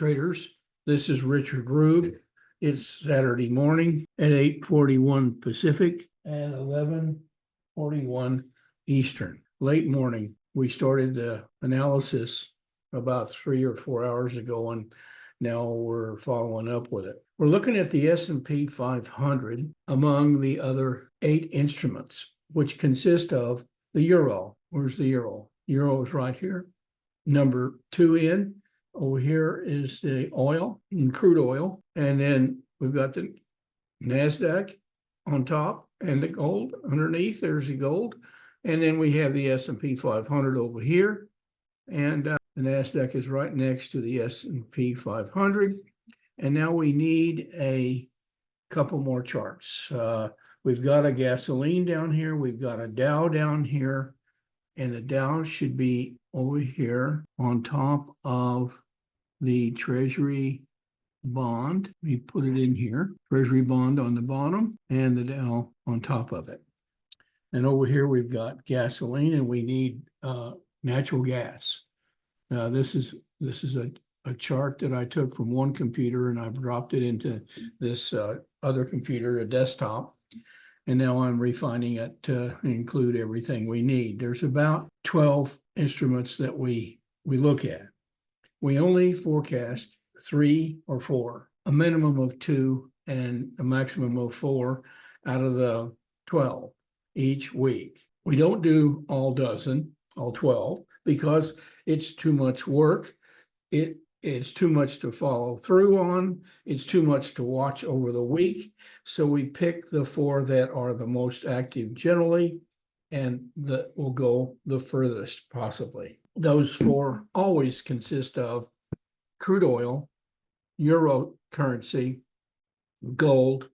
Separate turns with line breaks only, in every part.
traders. This is Richard Rueb. It's Saturday morning at 8:41 Pacific and 11:41 Eastern. Late morning. We started the analysis about 3 or 4 hours ago, and now we're following up with it. We're looking at the S&P 500 among the other 8 instruments, which consist of the euro. Where's the euro? Euro is right here. Number 2 in. Over here is the oil and crude oil. And then we've got the Nasdaq on top and the gold underneath. There's the gold. And then we have the S&P 500 over here. And the Nasdaq is right next to the S&P 500. And now we need a couple more charts. We've got a gasoline down here. We've got a Dow down here. And the Dow should be over here on top of the Treasury bond. We put it in here. Treasury bond on the bottom and the Dow on top of it. And over here we've got gasoline, and we need natural gas. This is a chart that I took from one computer, and I've dropped it into this other computer, a desktop. And now I'm refining it to include everything we need. There's about 12 instruments that we look at. We only forecast 3 or 4, a minimum of 2 and a maximum of 4 out of the 12 each week. We don't do all 12, because it's too much work. It's too much to follow through on. It's too much to watch over the week. So we pick the 4 that are the most active generally, and that will go the furthest possibly. Those 4 always consist of crude oil, euro currency, gold,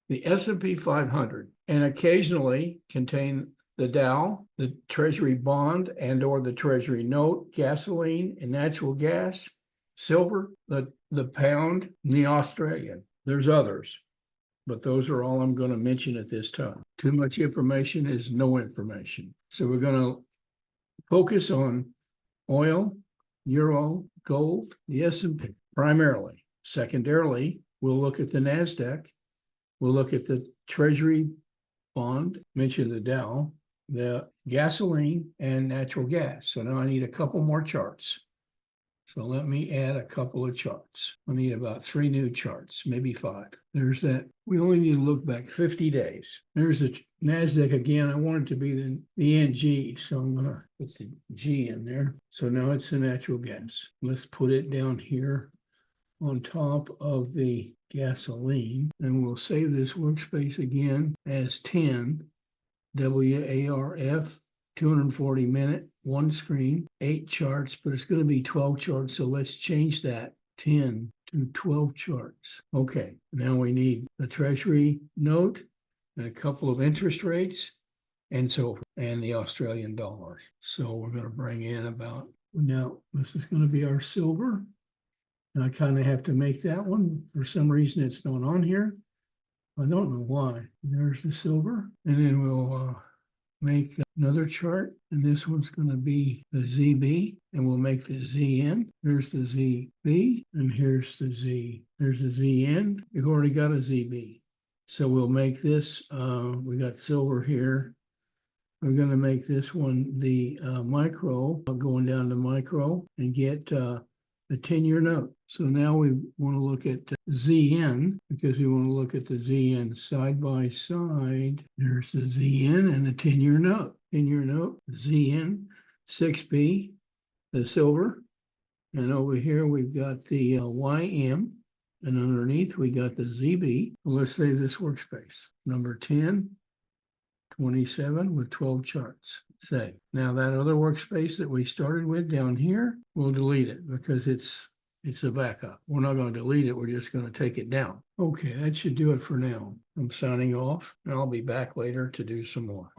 the S&P 500, and occasionally contain the Dow, the Treasury bond and or the Treasury note, gasoline and natural gas, silver, the pound, and the Australian. There's others, but those are all I'm going to mention at this time. Too much information is no information. So we're going to focus on oil, euro, gold, the S&P primarily. Secondarily, we'll look at the Nasdaq. We'll look at the Treasury bond, mention the Dow, the gasoline, and natural gas. So now I need a couple more charts. So let me add a couple of charts. I need about 3 new charts, maybe 5. There's that. We only need to look back 50 days. There's the Nasdaq again. I want it to be the NG, so I'm going to put the G in there. So now it's the natural gas. Let's put it down here on top of the gasoline, and we'll save this workspace again as 10 WARF 240 minute, 1 screen, 8 charts, but it's going to be 12 charts. So let's change that 10 to 12 charts. Okay, now we need the Treasury note and a couple of interest rates and so forth, and the Australian dollar. So we're going to bring in about, now this is going to be our silver. And I kind of have to make that one. For some reason, it's not on here. I don't know why. There's the silver. And then we'll make another chart. And this one's going to be the ZB. And we'll make the ZN. There's the ZB. And here's the Z. There's the ZN. We've already got a ZB. So we'll make this. We got silver here. We're going to make this one the micro. Going down to micro and get the 10-year note. So now we want to look at ZN, because we want to look at the ZN side by side. There's the ZN and the 10-year note. 10-year note, ZN, 6B, the silver. And over here we've got the YM. And underneath we got the ZB. Well, let's save this workspace. Number 10, 27 with 12 charts. Save. Now that other workspace that we started with down here, we'll delete it because it's a backup. We're not going to delete it. We're just going to take it down. Okay, that should do it for now. I'm signing off, and I'll be back later to do some more.